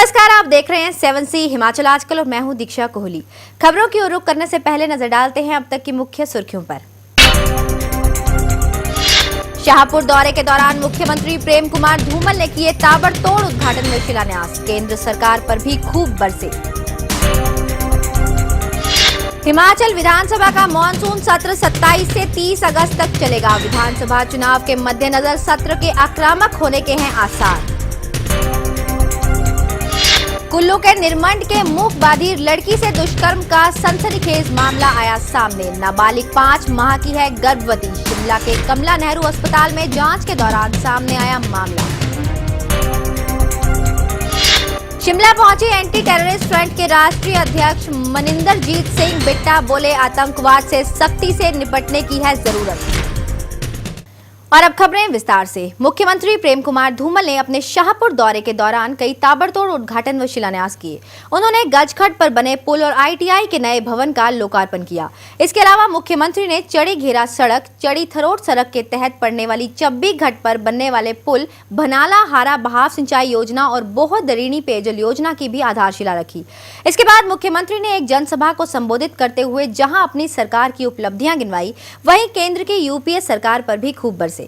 नमस्कार, आप देख रहे हैं 7C हिमाचल आजकल और मैं हूं दीक्षा कोहली। खबरों की ओर रुख करने से पहले नजर डालते हैं अब तक की मुख्य सुर्खियों पर। शाहपुर दौरे के दौरान मुख्यमंत्री प्रेम कुमार धूमल ने किए ताबड़तोड़ उद्घाटन व शिलान्यास, केंद्र सरकार पर भी खूब बरसे। हिमाचल विधानसभा का मॉनसून सत्र 27 से 30 अगस्त तक चलेगा। विधानसभा चुनाव के मद्देनजर सत्र के आक्रामक होने के हैं आसार। कुल्लू के निरमंड के मूक बाधिर लड़की से दुष्कर्म का सनसनीखेज मामला आया सामने। नाबालिग 5 माह की है गर्भवती। शिमला के कमला नेहरू अस्पताल में जांच के दौरान सामने आया मामला। शिमला पहुंचे एंटी टेररिस्ट फ्रंट के राष्ट्रीय अध्यक्ष मनिंदरजीत सिंह बिट्टा, बोले आतंकवाद से सख्ती से निपटने की है जरूरत। और अब खबरें विस्तार से। मुख्यमंत्री प्रेम कुमार धूमल ने अपने शाहपुर दौरे के दौरान कई ताबड़तोड़ उद्घाटन व शिलान्यास किए। उन्होंने गजखड पर बने पुल और आईटीआई के नए भवन का लोकार्पण किया। इसके अलावा मुख्यमंत्री ने चड़ी घेरा सड़क, चड़ी थरोट सड़क के तहत पड़ने वाली चब्बी घाट पर बनने वाले पुल, भनाला हारा बहाव सिंचाई योजना और बोहर दरीनी पेयजल योजना की भी आधारशिला रखी। इसके बाद मुख्यमंत्री ने एक जनसभा को संबोधित करते हुए जहां अपनी सरकार की उपलब्धियां गिनवाई, वहीं केंद्र की यूपीए सरकार पर भी खूब बरसे।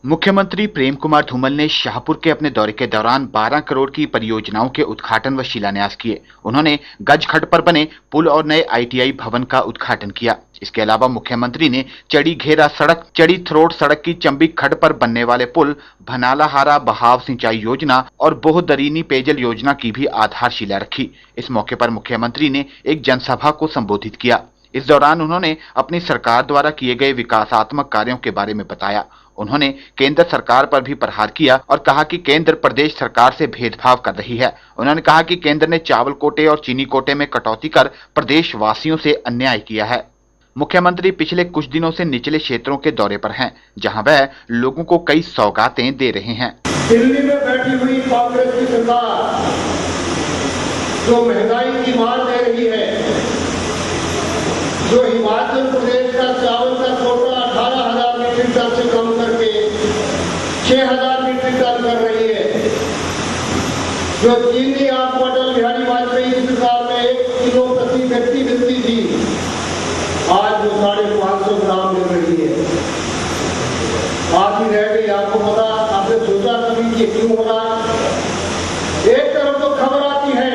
मुख्यमंत्री प्रेम कुमार धूमल ने शाहपुर के अपने दौरे के दौरान 12 करोड़ की परियोजनाओं के उद्घाटन व शिलान्यास किए। उन्होंने गजखड पर बने पुल और नए आईटीआई भवन का उद्घाटन किया। इसके अलावा मुख्यमंत्री ने चड़ी घेरा सड़क, चड़ी थरोट सड़क की चंबी खड पर बनने वाले पुल, भनाला हारा बहाव सिंचाई योजना और बोहदरीनी पेयजल योजना की भी आधारशिला रखी। इस मौके पर मुख्यमंत्री ने एक जनसभा को संबोधित किया। इस दौरान उन्होंने अपनी सरकार द्वारा किए गए विकासात्मक कार्यों के बारे में बताया। उन्होंने केंद्र सरकार पर भी प्रहार किया और कहा कि केंद्र प्रदेश सरकार से भेदभाव कर रही है। उन्होंने कहा कि केंद्र ने चावल कोटे और चीनी कोटे में कटौती कर प्रदेश वासियों से अन्याय किया है। मुख्यमंत्री पिछले कुछ दिनों से निचले क्षेत्रों के दौरे पर हैं, जहां वह लोगों को कई सौगातें दे रहे हैं। दिल्ली में बैठी हुई कांग्रेस की सरकार जो महंगाई की मार दे रही है, जो हिमाचल प्रदेश का चावल का कोटा 18,000 मीट्रिक टन से कम करके 6,000 मीट्रिक टन कर रही है, जो चीनी आपको अटल बिहारी वाजपेयी की सरकार में 1 किलो प्रति व्यक्ति मिलती थी, आज वो 550 ग्राम मिल रही है। बाकी रह गई, आपको पता, आपने सोचा कभी ये क्यों हो रहा है? एक तरफ तो खबर आती है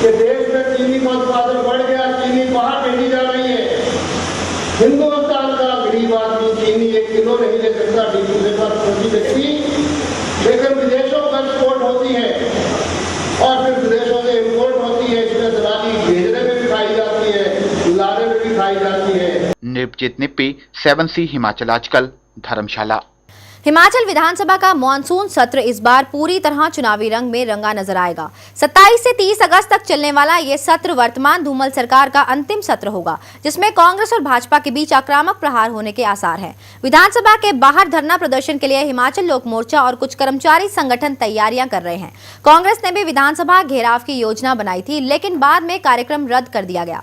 कि देश में चीनी का उत्पादन बढ़ गया, चीनी बाहर भेजी जा रही है। हिंदुस्तान का गरीब आदमी चीनी 1 किलो नहीं ले सकता डिपो से प्रति व्यक्ति, लेकिन विदेशों में एक्सपोर्ट होती है और फिर विदेशों से इम्पोर्ट होती है। इसमें दलाली भेजने में भी खाई जाती है, लाने में भी खाई जाती है। निर्भजित निप्पी, 7C हिमाचल आजकल, धर्मशाला। हिमाचल विधानसभा का मॉनसून सत्र इस बार पूरी तरह चुनावी रंग में रंगा नजर आएगा। 27 से 30 अगस्त तक चलने वाला ये सत्र वर्तमान धूमल सरकार का अंतिम सत्र होगा, जिसमें कांग्रेस और भाजपा के बीच आक्रामक प्रहार होने के आसार हैं। विधानसभा के बाहर धरना प्रदर्शन के लिए हिमाचल लोक मोर्चा और कुछ कर्मचारी संगठन तैयारियां कर रहे हैं। कांग्रेस ने भी विधानसभा घेराव की योजना बनाई थी, लेकिन बाद में कार्यक्रम रद्द कर दिया गया।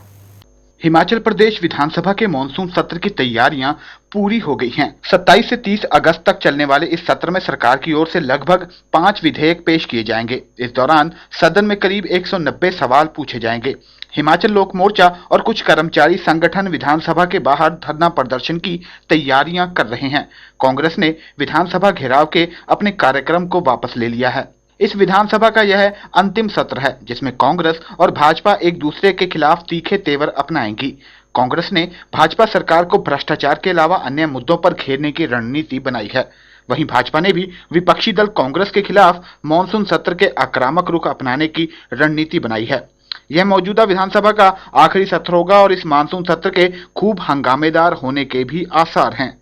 हिमाचल प्रदेश विधानसभा के मॉनसून सत्र की तैयारियां पूरी हो गई हैं। 27 से 30 अगस्त तक चलने वाले इस सत्र में सरकार की ओर से लगभग 5 विधेयक पेश किए जाएंगे। इस दौरान सदन में करीब 190 सवाल पूछे जाएंगे। हिमाचल लोक मोर्चा और कुछ कर्मचारी संगठन विधानसभा के बाहर धरना प्रदर्शन की तैयारियां कर रहे हैं। कांग्रेस ने विधानसभा घेराव के अपने कार्यक्रम को वापस ले लिया है। इस विधानसभा का यह अंतिम सत्र है, जिसमें कांग्रेस और भाजपा एक दूसरे के खिलाफ तीखे तेवर अपनाएंगी। कांग्रेस ने भाजपा सरकार को भ्रष्टाचार के अलावा अन्य मुद्दों पर घेरने की रणनीति बनाई है। वहीं भाजपा ने भी विपक्षी दल कांग्रेस के खिलाफ मॉनसून सत्र के आक्रामक रुख अपनाने की रणनीति बनाई है। यह मौजूदा विधानसभा का आखिरी सत्र होगा और इस मानसून सत्र के खूब हंगामेदार होने के भी आसार हैं।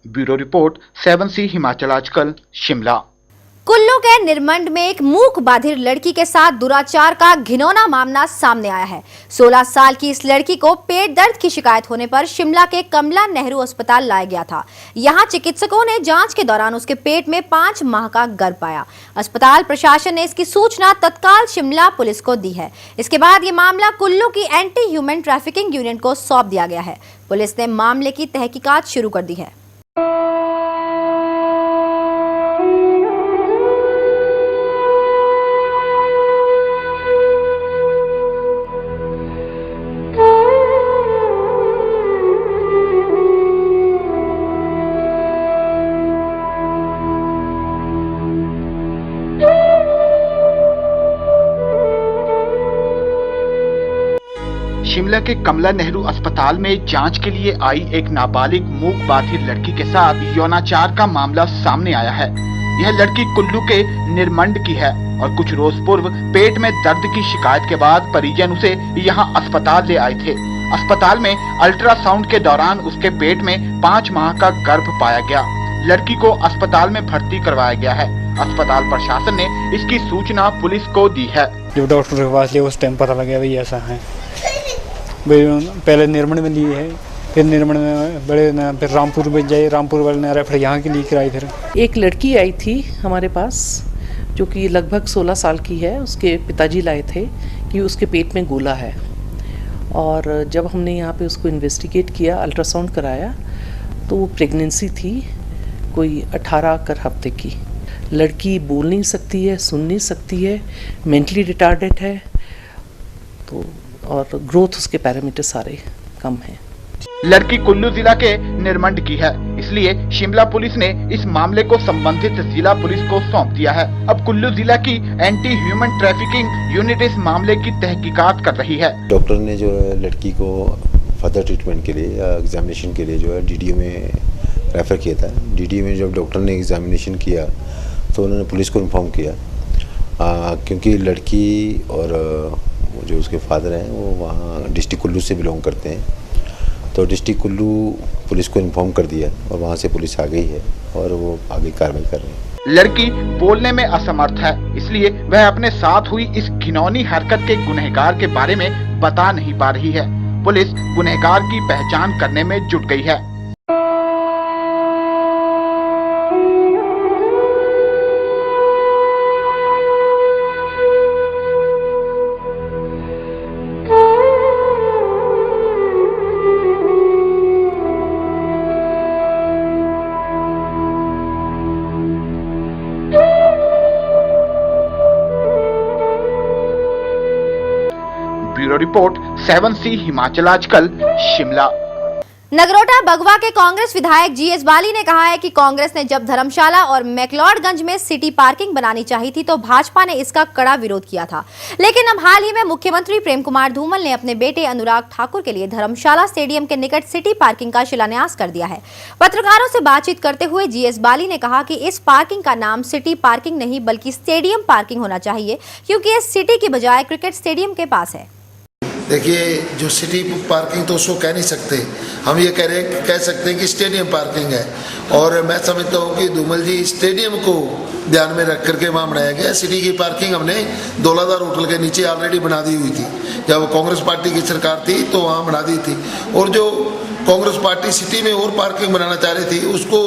ब्यूरो रिपोर्ट, 7C हिमाचल आजकल, शिमला। कुल्लू के निरमंड में एक मूक बाधिर लड़की के साथ दुराचार का घिनौना मामला सामने आया है। 16 साल की इस लड़की को पेट दर्द की शिकायत होने पर शिमला के कमला नेहरू अस्पताल लाया गया था। यहां चिकित्सकों ने जांच के दौरान उसके पेट में 5 माह का गर्भ पाया। अस्पताल प्रशासन ने इसकी सूचना तत्काल शिमला पुलिस को दी है। इसके बाद ये मामला कुल्लू की एंटी ह्यूमन ट्रैफिकिंग यूनिट को सौंप दिया गया है। पुलिस ने मामले की तहकीकात शुरू कर दी है। शिमला के कमला नेहरू अस्पताल में जांच के लिए आई एक नाबालिग मूक बाधिर लड़की के साथ यौनाचार का मामला सामने आया है। यह लड़की कुल्लू के निरमंड की है और कुछ रोज पूर्व पेट में दर्द की शिकायत के बाद परिजन उसे यहां अस्पताल ले आए थे। अस्पताल में अल्ट्रासाउंड के दौरान उसके पेट में 5 माह का गर्भ पाया गया। लड़की को अस्पताल में भर्ती करवाया गया है। अस्पताल प्रशासन ने इसकी सूचना पुलिस को दी है। जब डॉक्टर के पास लिया उस टाइम पता लग गया भाई ऐसा है। पहले निर्मण में लिए है, फिर निर्मण में बड़े फिर रामपुर में जाए, रामपुर वाले ने रेफर यहाँ के लिए कराई। फिर एक लड़की आई थी हमारे पास जो कि लगभग 16 साल की है। उसके पिताजी लाए थे कि उसके पेट में गोला है, और जब हमने यहाँ पे उसको इन्वेस्टिगेट किया, अल्ट्रासाउंड कराया, तो वो प्रेगनेंसी थी कोई 18 हफ्ते की। लड़की बोल नहीं सकती है, सुन नहीं सकती है, मेंटली रिटार्डेड है, तो और ग्रोथ उसके पैरामीटर सारे कम हैं। लड़की कुल्लू जिला के निरमंड की है, इसलिए शिमला पुलिस ने इस मामले को संबंधित जिला पुलिस को सौंप दिया है। अब कुल्लू जिला की एंटी ह्यूमन ट्रैफिकिंग यूनिट इस मामले की तहकीकात कर रही है। डॉक्टर ने जो है लड़की को फर्दर ट्रीटमेंट के लिए या एग्जामिनेशन के लिए जो है डीडीओ में रेफ़र किया था। डीडीओ में जब डॉक्टर ने एग्जामिनेशन किया तो उन्होंने पुलिस को इन्फॉर्म किया, क्योंकि लड़की और जो उसके फादर हैं वो वहाँ डिस्ट्रिक्ट कुल्लू से बिलोंग करते हैं, तो डिस्ट्रिक्ट कुल्लू पुलिस को इन्फॉर्म कर दिया और वहाँ से पुलिस आ गई है और वो आगे कार्रवाई कर रही है। लड़की बोलने में असमर्थ है, इसलिए वह अपने साथ हुई इस घिनौनी हरकत के गुनहगार के बारे में बता नहीं पा रही है। पुलिस गुनहगार की पहचान करने में जुट गई है। ब्यूरो रिपोर्ट 7C हिमाचल आजकल शिमला। नगरोटा बगवा के कांग्रेस विधायक जीएस बाली ने कहा है कि कांग्रेस ने जब धर्मशाला और मैक्लोडगंज में सिटी पार्किंग बनानी चाहिए थी तो भाजपा ने इसका कड़ा विरोध किया था, लेकिन अब हाल ही में मुख्यमंत्री प्रेम कुमार धूमल ने अपने बेटे अनुराग ठाकुर के लिए धर्मशाला स्टेडियम के निकट सिटी पार्किंग का शिलान्यास कर दिया है। पत्रकारों से बातचीत करते हुए जीएस बाली ने कहा कि इस पार्किंग का नाम सिटी पार्किंग नहीं बल्कि स्टेडियम पार्किंग होना चाहिए, क्योंकि ये सिटी की बजाय क्रिकेट स्टेडियम के पास है। देखिए, जो सिटी पार्किंग तो उसको कह नहीं सकते, हम ये कह सकते हैं कि स्टेडियम पार्किंग है। और मैं समझता हूँ कि धूमल जी स्टेडियम को ध्यान में रख करके वहाँ बनाया गया। सिटी की पार्किंग हमने दौलादार होटल के नीचे ऑलरेडी बना दी हुई थी, जब कांग्रेस पार्टी की सरकार थी तो वहाँ बना दी थी। और जो कांग्रेस पार्टी सिटी में और पार्किंग बनाना चाह रही थी उसको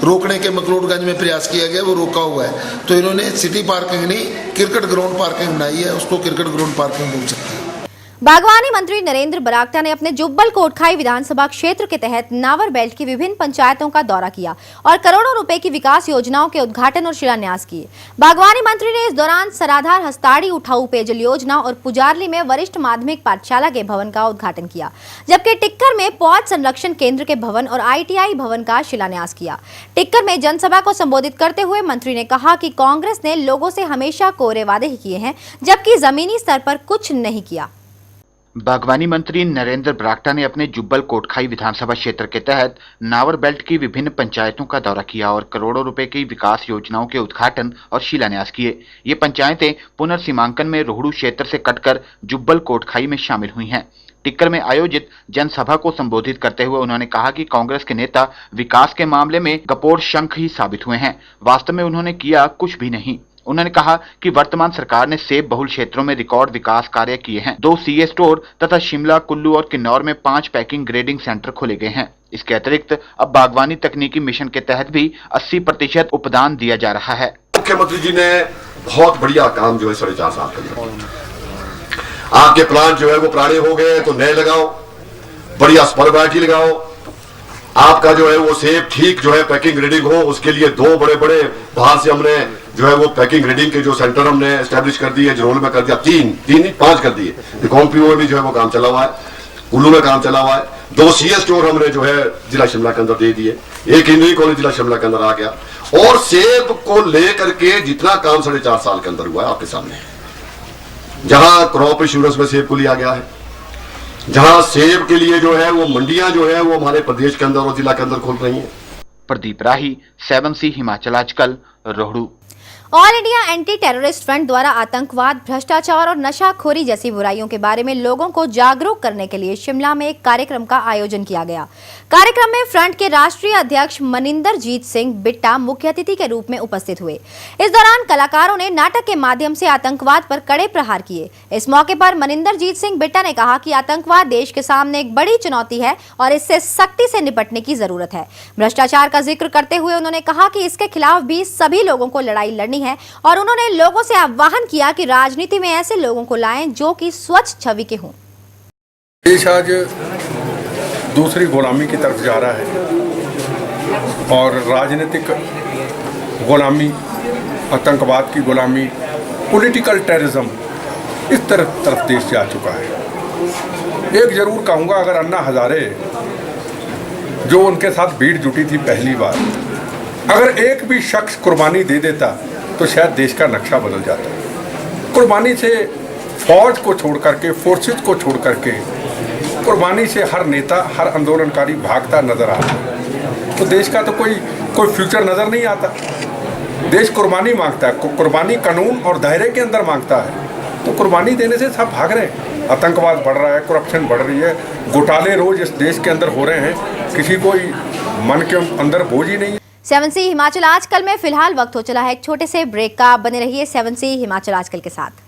रोकने के मकलोडगंज में प्रयास किया गया, वो रोका हुआ है। तो इन्होंने सिटी पार्किंग नहीं, क्रिकेट ग्राउंड पार्किंग बनाई है, उसको क्रिकेट ग्राउंड पार्किंग बोल सकते हैं। बागवानी मंत्री नरेंद्र बरागटा ने अपने जुब्बल कोटखाई विधानसभा क्षेत्र के तहत नावर बेल्ट की विभिन्न पंचायतों का दौरा किया और करोड़ों रुपए की विकास योजनाओं के उद्घाटन और शिलान्यास किए। बागवानी मंत्री ने इस दौरान सराधार हस्ताड़ी उठाऊ पेयजल योजना और पुजारली में वरिष्ठ माध्यमिक पाठशाला के भवन का उद्घाटन किया, जबकि टिक्कर में पौध संरक्षण केंद्र के भवन और ITI भवन का शिलान्यास किया। टिक्कर में जनसभा को संबोधित करते हुए मंत्री ने कहा कि कांग्रेस ने लोगों से हमेशा कोरे वादे ही किए हैं, जबकि जमीनी स्तर पर कुछ नहीं किया। बागवानी मंत्री नरेंद्र बरागटा ने अपने जुब्बल कोटखाई विधानसभा क्षेत्र के तहत नावर बेल्ट की विभिन्न पंचायतों का दौरा किया और करोड़ों रुपए की विकास योजनाओं के उद्घाटन और शिलान्यास किए। ये पंचायतें पुनर्सीमांकन में रोहड़ू क्षेत्र से कटकर जुब्बल कोटखाई में शामिल हुई हैं। टिक्कर में आयोजित जनसभा को संबोधित करते हुए उन्होंने कहा कि कांग्रेस के नेता विकास के मामले में कपोर शंख ही साबित हुए हैं, वास्तव में उन्होंने किया कुछ भी नहीं। उन्होंने कहा कि वर्तमान सरकार ने सेब बहुल क्षेत्रों में रिकॉर्ड विकास कार्य किए हैं। 2 CA स्टोर तथा शिमला, कुल्लू और किन्नौर में 5 पैकिंग ग्रेडिंग सेंटर खोले गए हैं। इसके अतिरिक्त अब बागवानी तकनीकी मिशन के तहत भी 80% उपदान दिया जा रहा है। मुख्यमंत्री जी ने बहुत बढ़िया काम जो है 4.5 साल का, आपके प्लांट जो है वो पुराने हो गए तो नए लगाओ, बढ़िया स्पर वैरायटी लगाओ। आपका जो है वो सेब ठीक जो है पैकिंग ग्रेडिंग हो, उसके लिए 2 बड़े बाहर से हमने जो है वो पैकिंग ग्रेडिंग के जो सेंटर हमने एस्टेब्लिश कर दिए, जरोल में कर दिया, 5 कर दिए। रिकॉम्पीओ में भी जो है वो काम चला हुआ है, कुल्लू में काम चला हुआ है। 2 CA स्टोर हमने जो है जिला शिमला के अंदर दे दिए, एक इंजीनियरिंग कॉलेज जिला शिमला के अंदर आ गया। और सेब को लेकर के जितना काम 4.5 साल के अंदर हुआ है आपके सामने, जहां क्रॉप इंश्योरेंस में सेब को लिया गया है, जहां सेब के लिए जो है वो मंडियां जो है वो हमारे प्रदेश के अंदर और जिला के अंदर खुल रही हैं। प्रदीप राही, 7C हिमाचल आजकल, Rohru. All India anti terrorist front द्वारा आतंकवाद, भ्रष्टाचार और नशाखोरी जैसी बुराइयों के बारे में लोगों को जागरूक करने के लिए शिमला में एक कार्यक्रम का आयोजन किया गया। कार्यक्रम में फ्रंट के राष्ट्रीय अध्यक्ष मनिंदरजीत सिंह बिट्टा मुख्य अतिथि के रूप में उपस्थित हुए। इस दौरान कलाकारों ने नाटक के माध्यम से आतंकवाद पर कड़े प्रहार किए। इस मौके पर मनिंदरजीत सिंह बिट्टा ने कहा कि आतंकवाद देश के सामने एक बड़ी चुनौती है और इससे सख्ती से निपटने की जरूरत है। भ्रष्टाचार का जिक्र करते हुए उन्होंने कहा कि इसके खिलाफ भी सभी लोगों को लड़ाई लड़नी है और उन्होंने लोगों से आह्वान किया कि राजनीति में ऐसे लोगों को लाएं जो कि स्वच्छ छवि के हों। देश आज दूसरी गुलामी की तरफ जा रहा है और राजनीतिक गुलामी, आतंकवाद की गुलामी, पॉलिटिकल टेररिज्म, इस तरफ देश जा चुका है। एक जरूर कहूँगा, अगर अन्ना हजारे जो उनके साथ भीड़ जुटी थी पहली बार, अगर एक भी शख्स कुर्बानी दे देता तो शायद देश का नक्शा बदल जाता। कुर्बानी से फौज को छोड़ करके, फोर्सेस को छोड़ करके, कुर्बानी से हर नेता, हर आंदोलनकारी भागता नजर आता है। तो देश का तो कोई फ्यूचर नजर नहीं आता। देश कुर्बानी मांगता है, कुर्बानी कानून और दायरे के अंदर मांगता है। तो कुर्बानी देने से सब भाग रहे हैं। आतंकवाद बढ़ रहा है, करप्शन बढ़ रही है, घोटाले रोज इस देश के अंदर हो रहे हैं, किसी को मन के अंदर बोझ ही नहीं। 7C हिमाचल आजकल में फिलहाल वक्त हो चला है एक छोटे से ब्रेक का। बने रहिए 7C हिमाचल आजकल के साथ।